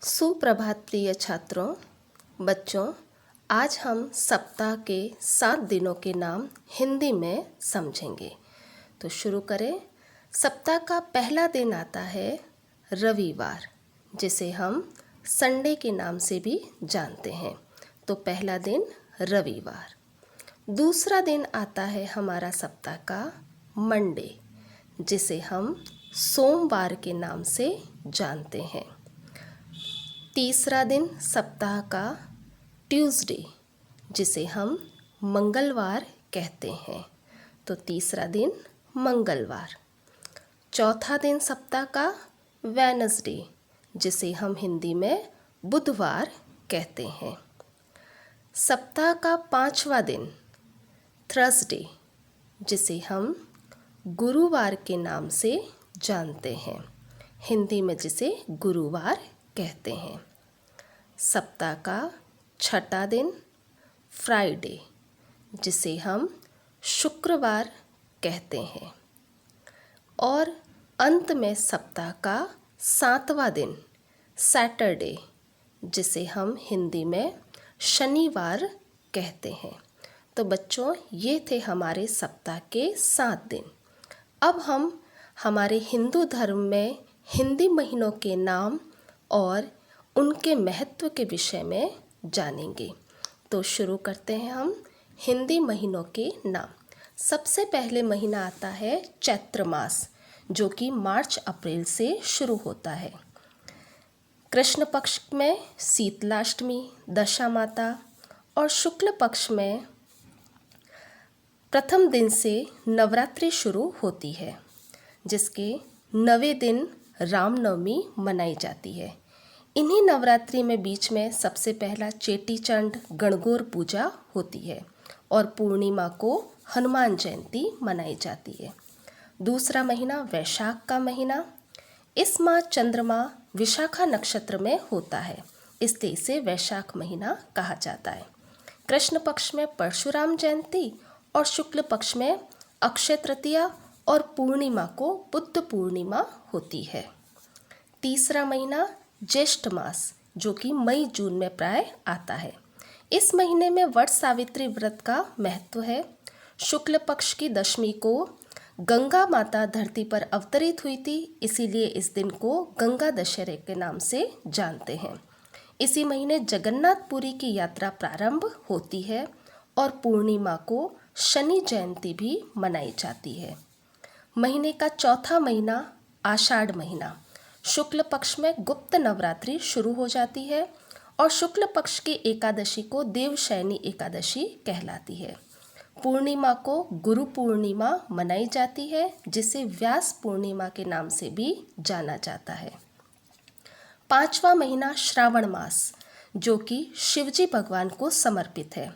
सुप्रभात प्रिय छात्रों, बच्चों। आज हम सप्ताह के 7 दिनों के नाम हिंदी में समझेंगे। तो शुरू करें। सप्ताह का पहला दिन आता है रविवार, जिसे हम संडे के नाम से भी जानते हैं। तो पहला दिन रविवार। दूसरा दिन आता है हमारा सप्ताह का मंडे, जिसे हम सोमवार के नाम से जानते हैं। तीसरा दिन सप्ताह का ट्यूसडे, जिसे हम मंगलवार कहते हैं। तो तीसरा दिन मंगलवार। चौथा दिन सप्ताह का वेडनेसडे, जिसे हम हिंदी में बुधवार कहते हैं। सप्ताह का पांचवा दिन थर्सडे, जिसे हम गुरुवार के नाम से जानते हैं, हिंदी में जिसे गुरुवार कहते हैं। सप्ताह का छठा दिन फ्राइडे, जिसे हम शुक्रवार कहते हैं। और अंत में सप्ताह का सातवां दिन सैटरडे, जिसे हम हिंदी में शनिवार कहते हैं। तो बच्चों, ये थे हमारे सप्ताह के 7 दिन। अब हम हमारे हिंदू धर्म में हिंदी महीनों के नाम और उनके महत्व के विषय में जानेंगे। तो शुरू करते हैं हम हिंदी महीनों के नाम। सबसे पहले महीना आता है चैत्र मास, जो कि मार्च अप्रैल से शुरू होता है। कृष्ण पक्ष में शीतलाष्टमी, दशा माता, और शुक्ल पक्ष में प्रथम दिन से नवरात्रि शुरू होती है, जिसके 9वें दिन रामनवमी मनाई जाती है। इन्हीं नवरात्रि में बीच में सबसे पहला चेटीचंड गणगौर पूजा होती है और पूर्णिमा को हनुमान जयंती मनाई जाती है। दूसरा महीना वैशाख का महीना। इस माह चंद्रमा विशाखा नक्षत्र में होता है, इसलिए इसे वैशाख महीना कहा जाता है। कृष्ण पक्ष में परशुराम जयंती और शुक्ल पक्ष में अक्षय तृतीया और पूर्णिमा को बुद्ध पूर्णिमा होती है। तीसरा महीना ज्येष्ठ मास, जो कि मई जून में प्राय आता है। इस महीने में वट सावित्री व्रत का महत्व है। शुक्ल पक्ष की दशमी को गंगा माता धरती पर अवतरित हुई थी, इसीलिए इस दिन को गंगा दशहरे के नाम से जानते हैं। इसी महीने जगन्नाथपुरी की यात्रा प्रारंभ होती है और पूर्णिमा को शनि जयंती भी मनाई जाती है। महीने का चौथा महीना आषाढ़ महीना। शुक्ल पक्ष में गुप्त नवरात्रि शुरू हो जाती है और शुक्ल पक्ष की एकादशी को देवशयनी एकादशी कहलाती है। पूर्णिमा को गुरु पूर्णिमा मनाई जाती है, जिसे व्यास पूर्णिमा के नाम से भी जाना जाता है। पांचवा महीना श्रावण मास, जो कि शिवजी भगवान को समर्पित है।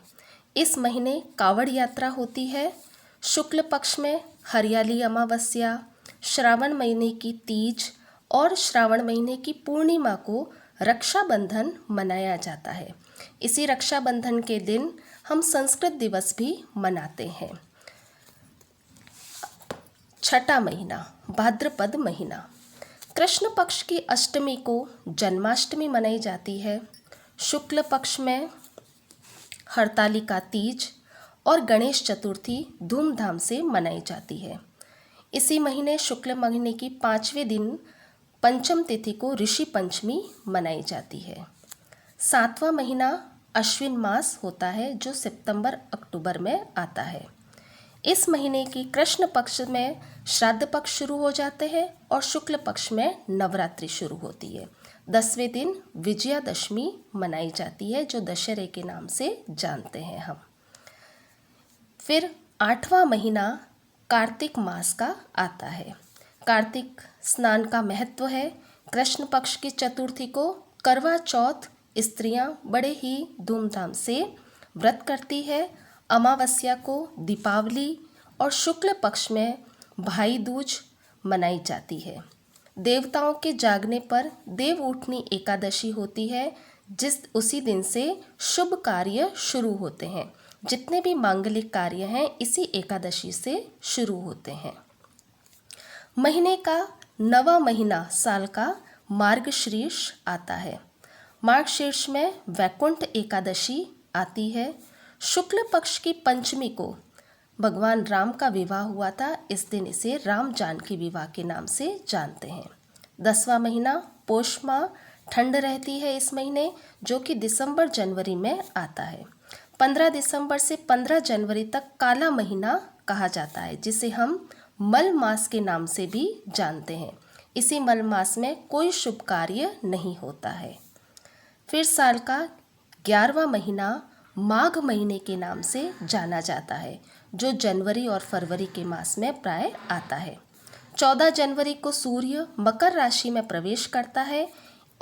इस महीने कावड़ यात्रा होती है। शुक्ल पक्ष में हरियाली अमावस्या, श्रावण महीने की तीज और श्रावण महीने की पूर्णिमा को रक्षाबंधन मनाया जाता है। इसी रक्षाबंधन के दिन हम संस्कृत दिवस भी मनाते हैं। छठा महीना भाद्रपद महीना। कृष्ण पक्ष की अष्टमी को जन्माष्टमी मनाई जाती है। शुक्ल पक्ष में हरतालिका तीज और गणेश चतुर्थी धूमधाम से मनाई जाती है। इसी महीने शुक्ल महीने की 5वें दिन पंचम तिथि को ऋषि पंचमी मनाई जाती है। 7वां महीना अश्विन मास होता है, जो सितंबर अक्टूबर में आता है। इस महीने की कृष्ण पक्ष में श्राद्ध पक्ष शुरू हो जाते हैं और शुक्ल पक्ष में नवरात्रि शुरू होती है। 10वें दिन विजयादशमी मनाई जाती है, जो दशहरे के नाम से जानते हैं हम। फिर 8वां महीना कार्तिक मास का आता है। कार्तिक स्नान का महत्व है। कृष्ण पक्ष की चतुर्थी को करवा चौथ स्त्रियां बड़े ही धूमधाम से व्रत करती है। अमावस्या को दीपावली और शुक्ल पक्ष में भाई दूज मनाई जाती है। देवताओं के जागने पर देव उठनी एकादशी होती है, उसी दिन से शुभ कार्य शुरू होते हैं। जितने भी मांगलिक कार्य हैं इसी एकादशी से शुरू होते हैं। महीने का 9वां महीना साल का मार्गशीर्ष आता है। मार्गशीर्ष में वैकुंठ एकादशी आती है। शुक्ल पक्ष की पंचमी को भगवान राम का विवाह हुआ था, इस दिन इसे राम जानकी विवाह के नाम से जानते हैं। 10वां महीना पोष माह, ठंड रहती है इस महीने, जो कि दिसंबर जनवरी में आता है। 15 दिसंबर से 15 जनवरी तक काला महीना कहा जाता है, जिसे हम मल मास के नाम से भी जानते हैं। इसी मल मास में कोई शुभ कार्य नहीं होता है। फिर साल का 11वां महीना माघ महीने के नाम से जाना जाता है, जो जनवरी और फरवरी के मास में प्राय आता है। 14 जनवरी को सूर्य मकर राशि में प्रवेश करता है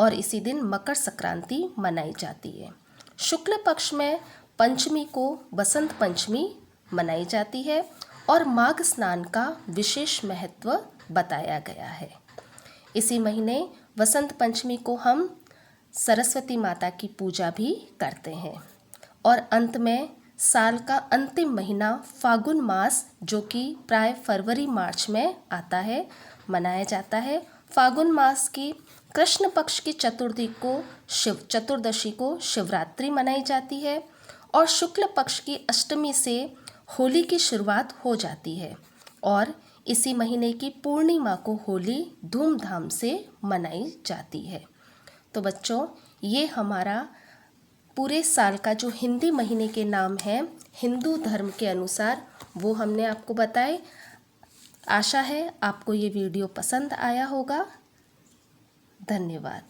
और इसी दिन मकर संक्रांति मनाई जाती है। शुक्ल पक्ष में पंचमी को बसंत पंचमी मनाई जाती है और माघ स्नान का विशेष महत्व बताया गया है। इसी महीने वसंत पंचमी को हम सरस्वती माता की पूजा भी करते हैं। और अंत में साल का अंतिम महीना फागुन मास, जो कि प्राय फरवरी मार्च में आता है, मनाया जाता है। फागुन मास की कृष्ण पक्ष की चतुर्दशी को शिवरात्रि मनाई जाती है और शुक्ल पक्ष की अष्टमी से होली की शुरुआत हो जाती है और इसी महीने की पूर्णिमा को होली धूमधाम से मनाई जाती है। तो बच्चों, ये हमारा पूरे साल का जो हिंदी महीने के नाम हैं हिंदू धर्म के अनुसार, वो हमने आपको बताए। आशा है आपको ये वीडियो पसंद आया होगा। धन्यवाद।